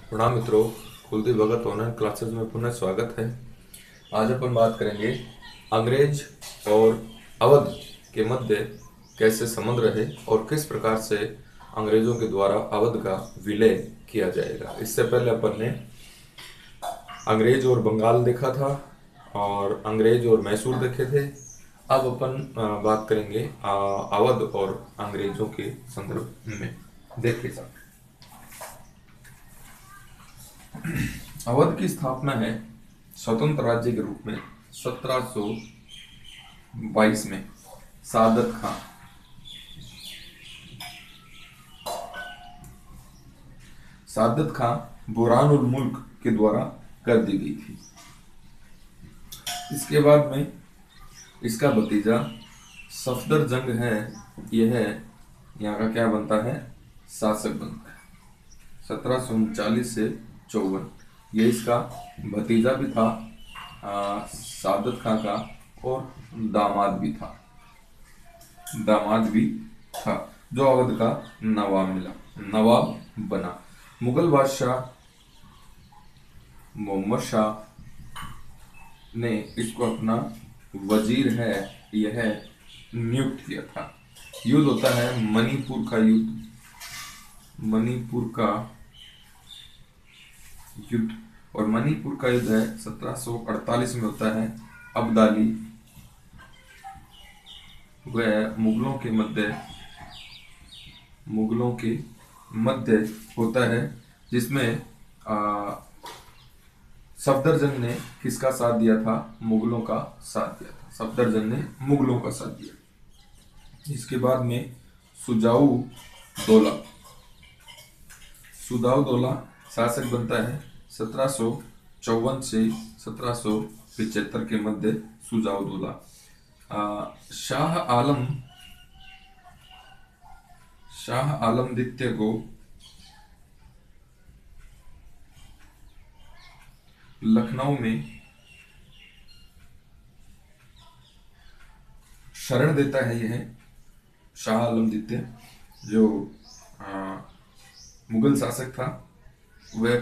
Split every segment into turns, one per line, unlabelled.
प्रणाम मित्रों, कुलदीप भगत online classes में पुनः स्वागत है। आज अपन बात करेंगे अंग्रेज और अवध के मध्य कैसे संबंध रहे और किस प्रकार से अंग्रेजों के द्वारा अवध का विलय किया जाएगा। इससे पहले अपन ने अंग्रेज और बंगाल देखा था और अंग्रेज और मैसूर देखे थे। अब अपन बात करेंगे अवध और अंग्रेजों के संदर्भ में। देखिए साहब, अवध की स्थापना है स्वतंत्र राज्य के रूप में 1722 में सादत खां बुरहानुल मुल्क के द्वारा कर दी गई थी। इसके बाद में इसका भतीजा सफदरजंग है, यह यहाँ का क्या बनता है, शासक बनता है 1739 से 54। ये इसका भतीजा भी था सादत खां का और दामाद भी था जो अवध का नवाब बना। मुगल बादशाह मोहम्मद शाह ने इसको अपना वजीर है यह नियुक्त किया था। युद्ध होता है मणिपुर का युद्ध और मणिपुर का युद्ध है 1748 में होता है। अब्दाली वह मुगलों के मध्य होता है, जिसमें सफदरजंग ने किसका साथ दिया था, मुगलों का साथ दिया था। सफदरजंग ने मुगलों का साथ दिया। इसके बाद में सुजाऊ दौला शासक बनता है 1754 से 1775 के मध्य। सुजाऊ दौला शाह आलम द्वितीय को लखनऊ में शरण देता है। यह शाह आलम द्वितीय जो मुगल शासक था, वह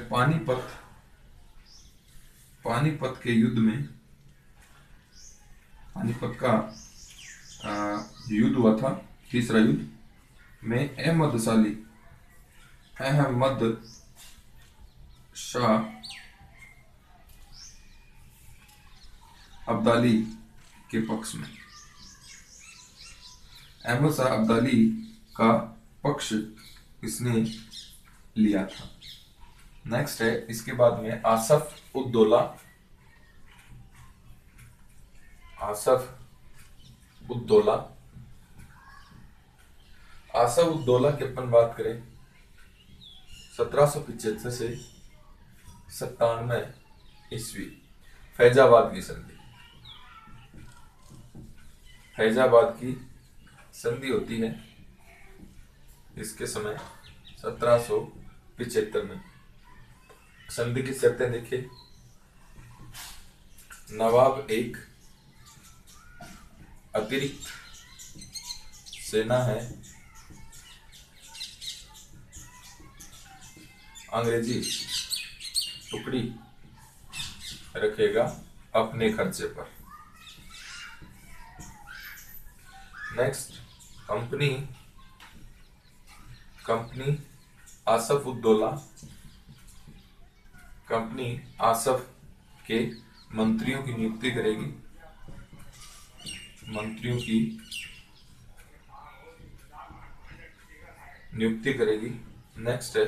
पानीपत के युद्ध में पानीपत का युद्ध हुआ था, तीसरा युद्ध में अहमद शाह अब्दाली के पक्ष में अहमद शाह अब्दाली का पक्ष इसने लिया था। नेक्स्ट है, इसके बाद में आसफ उद्दौला की अपन बात करें 1775 से 97 ईस्वी। फैजाबाद की संधि होती है इसके समय 1775 में। संधि की शर्तें देखिए, नवाब एक अतिरिक्त सेना है, अंग्रेजी टुकड़ी रखेगा अपने खर्चे पर। नेक्स्ट, कंपनी आसफ के मंत्रियों की नियुक्ति करेगी। नेक्स्ट है,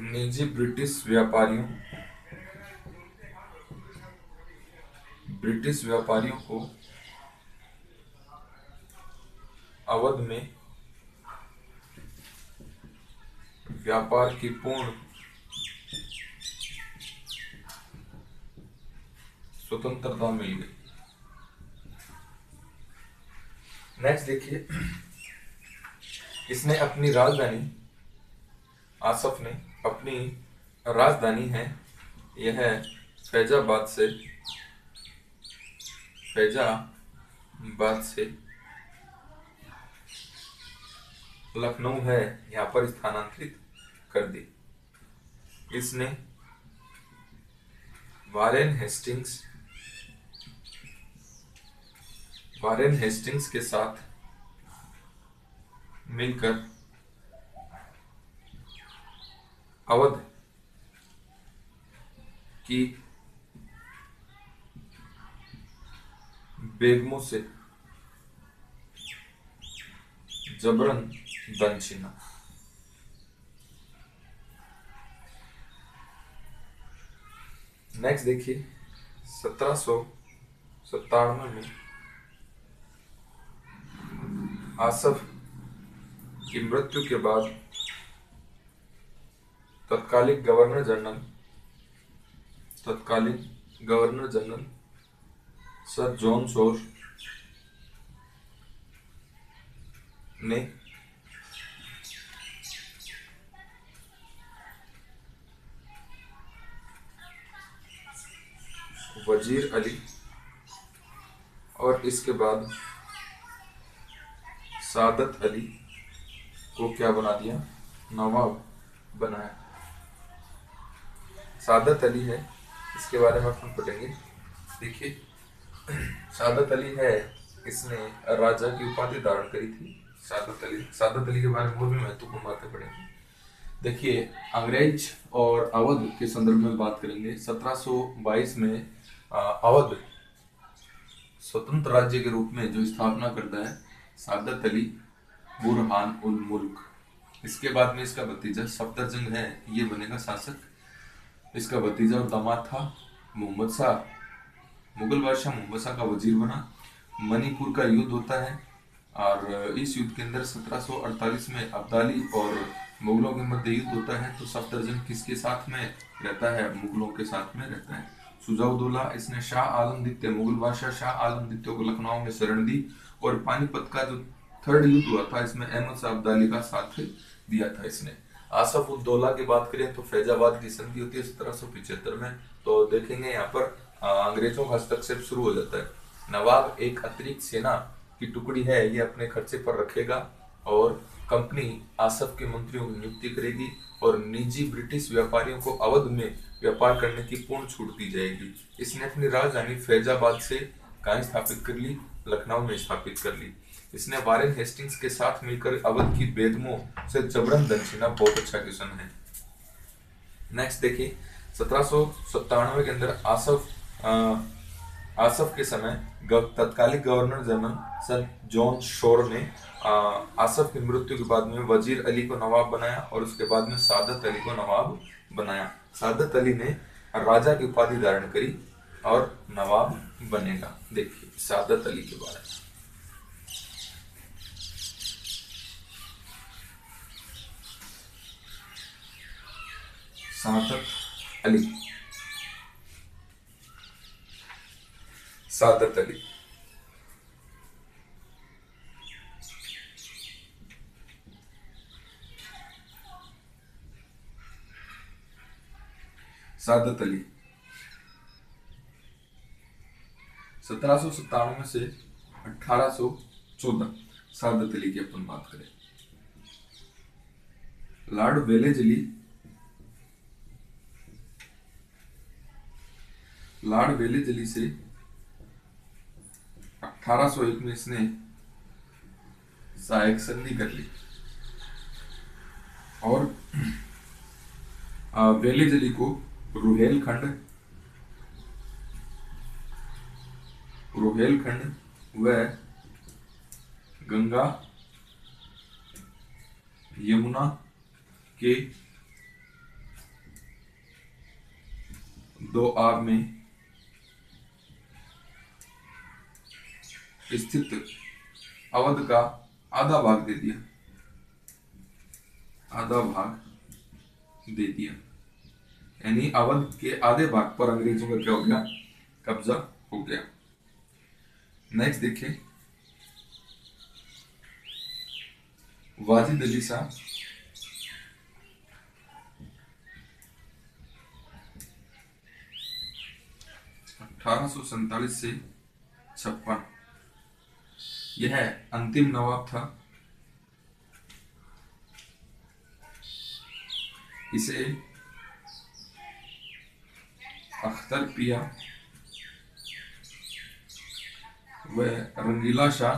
निजी ब्रिटिश व्यापारियों को अवध में व्यापार की पूर्ण स्वतंत्रता मिल गई। नेक्स्ट देखिए, इसने अपनी राजधानी, आसफ ने अपनी राजधानी है यह फैजाबाद से लखनऊ है यहाँ पर स्थानांतरित कर दी। इसने वारेन हेस्टिंग्स के साथ मिलकर अवध की बेगमों से जबरन दन छीना। नेक्स्ट देखिए 1797 में आसफ की मृत्यु के बाद तत्कालीन governor general sir John Shore ने वजीर अली और इसके बाद सादत अली को क्या बना दिया, नवाब बनाया। सादत अली है, इसके बारे में अपन पढ़ेंगे। देखिए सादत अली है, इसने राजा की उपाधि धारण करी थी। सादत अली के बारे में और भी महत्वपूर्ण बातें पढ़ेंगे। देखिए अंग्रेज और अवध के संदर्भ में बात करेंगे। 1722 में अवध स्वतंत्र राज्य के रूप में जो स्थापना करता है सादत अली बुरहान उल मुल्क। इसके बाद में इसका भतीजा सफदरजंग है, ये बनेगा शासक। इसका भतीजा और दामाद था मोहम्मद शाह, मुगल बादशाह मोहम्मद शाह का वजीर बना। मणिपुर का युद्ध होता है और इस युद्ध के अंदर 1748 में अब्दाली और मुगलों के मध्य युद्ध होता है। तो सफदरजंग किसके साथ में रहता है, मुगलों के साथ में रहता है। सुजाउद्दौला, इसने शाह आलम द्वितीय, मुगल बादशाह शाह आलम द्वितीय को लखनऊ में शरण दी और पानीपत का जो थर्ड युद्ध हुआ था इसमें अहमद शाह अब्दाली का साथ दिया था इसने। आसफ उद दौला की बात करें तो फैजाबाद की संधि होती है 1775 में। तो देखेंगे यहाँ पर अंग्रेजों का हस्तक्षेप शुरू हो जाता है। नवाब एक अतिरिक्त सेना की टुकड़ी है, ये अपने खर्चे पर रखेगा और कंपनी आसफ के मंत्रियों की नियुक्ति करेगी और निजी ब्रिटिश व्यापारियों को अवध में व्यापार करने की पूर्ण छूट दी जाएगी। इसने अपनी राजधानी फैजाबाद से कहाँ स्थापित कर ली, लखनऊ में स्थापित कर ली। इसने वारेन हेस्टिंग्स के साथ मिलकर अवध की बेगमों से जबरन दन छीना। बहुत अच्छा क्वेश्चन है। नेक्स्ट देखिए 1797 के अंदर आसफ के समय तत्कालीन governor general sir John Shore ने आसफ की मृत्यु के बाद में वजीर अली को नवाब बनाया और उसके बाद में सादत अली को नवाब बनाया। सादत अली ने राजा की उपाधि धारण करी और नवाब बनेगा। देखिए सादत अली के बारे में। सादत अली सादत अली 1797 से 1814। सादत अली की अपन बात करें, लॉर्ड वेलेजली से 1801 में इसने सहायक संधि कर ली और वेलेजली को रुहेलखंड व गंगा यमुना के दो आब में स्थित अवध का आधा भाग दे दिया। यानी अवध के आधे भाग पर अंग्रेजों का क्या हो गया, कब्जा हो गया। नेक्स्ट देखिए वाजिद अली शाह 1847 से 56, यह अंतिम नवाब था इसे अख्तर पिया व रंगीला शाह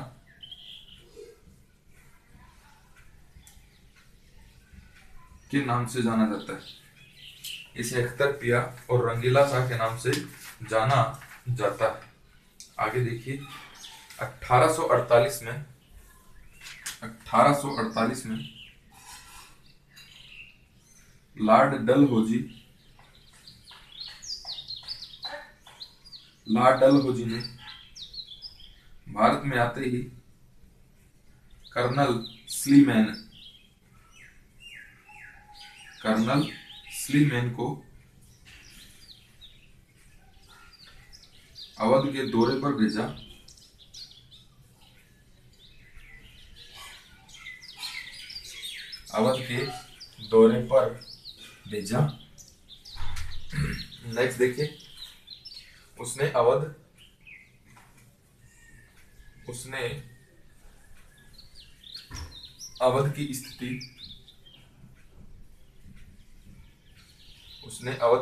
के नाम से जाना जाता है। इसे अख्तर पिया और रंगीला शाह के नाम से जाना जाता है। आगे देखिए 1848 में लॉर्ड डलहौजी ने भारत में आते ही कर्नल स्लीमैन को अवध के दौरे पर भेजा। नेक्स्ट देखिए, उसने अवध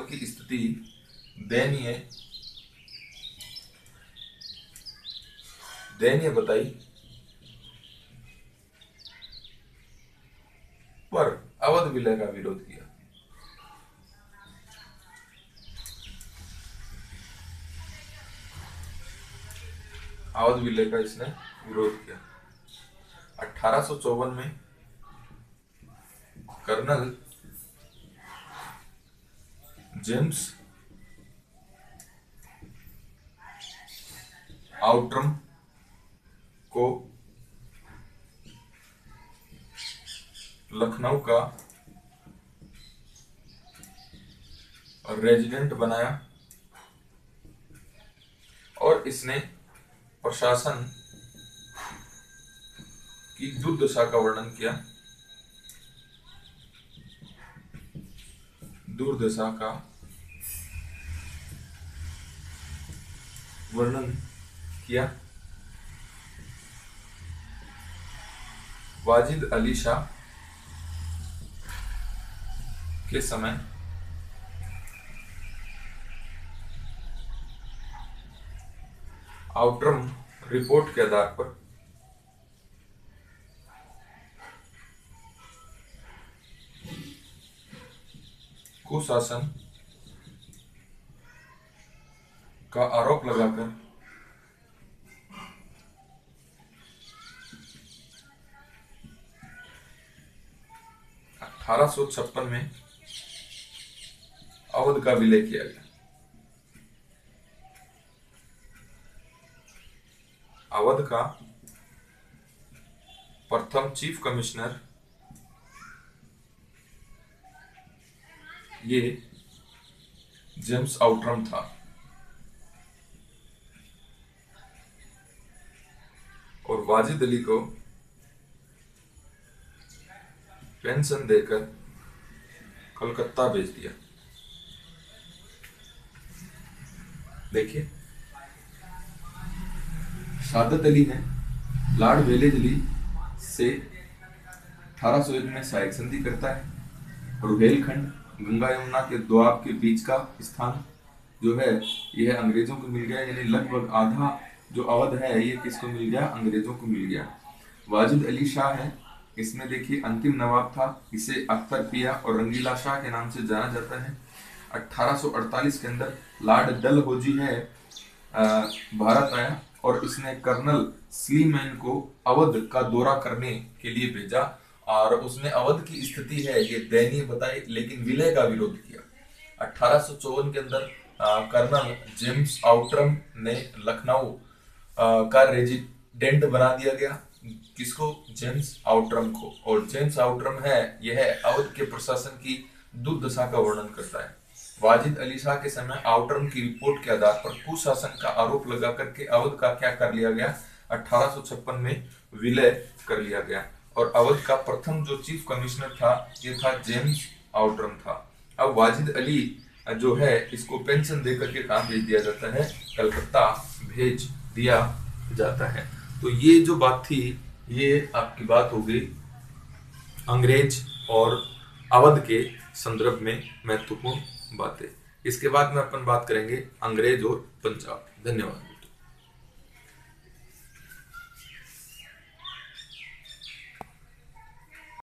की स्थिति दयनीय बताई, पर अवध विलय का विरोध किया। अवध विलय का इसने विरोध किया। 1854 में कर्नल जेम्स आउट्रम को लखनऊ का रेजिडेंट बनाया और इसने प्रशासन की दुर्दशा का वर्णन किया। वाजिद अली शाह के समय आउट्रम रिपोर्ट के आधार पर कुशासन का आरोप लगाकर 1856 में अवध का विलय किया गया। अवध का प्रथम चीफ कमिश्नर ये जेम्स आउट्रम था और वाजिद अली को पेंशन देकर कलकत्ता भेज दिया। देखिए, सादत अली ने लॉर्ड वेलेस्ली से 1801 में सहायक संधि करता है। रुहेलखंड गंगा यमुना के दोआब के बीच का स्थान जो है यह अंग्रेजों को मिल गया, यानी लगभग आधा जो अवध है ये किसको मिल गया, अंग्रेजों को मिल गया। वाजिद अली शाह है, इसमें देखिए अंतिम नवाब था, इसे अख्तर पिया और रंगीला शाह के नाम से जाना जाता है। 1848 के अंदर लॉर्ड डलहौजी है भारत आया और इसने कर्नल स्लीमैन को अवध का दौरा करने के लिए भेजा और उसने अवध की स्थिति है ये दयनीय बताई, लेकिन विलय का विरोध किया। 1854 के अंदर कर्नल जेम्स आउट्रम ने लखनऊ का रेजिडेंट बना दिया गया। किसको? जेम्स आउट्रम को। और जेम्स आउट्रम है यह अवध के प्रशासन की दुर्दशा का वर्णन करता है। वाजिद अली शाह के समय आउट्रम की रिपोर्ट के आधार पर कुशासन का आरोप लगा करके अवध का क्या कर लिया गया, 1856 में विलय कर लिया गया और अवध का प्रथम जो चीफ कमिश्नर था ये था जेम्स आउट्रम था। अब वाजिद अली जो है इसको पेंशन देकर के कहाँ भेज दिया जाता है, कलकत्ता भेज दिया जाता है। तो ये जो बात थी ये आपकी बात हो गई अंग्रेज और अवध के संदर्भ में महत्वपूर्ण बातें। इसके बाद में अपन बात करेंगे अंग्रेज और पंजाब। धन्यवाद।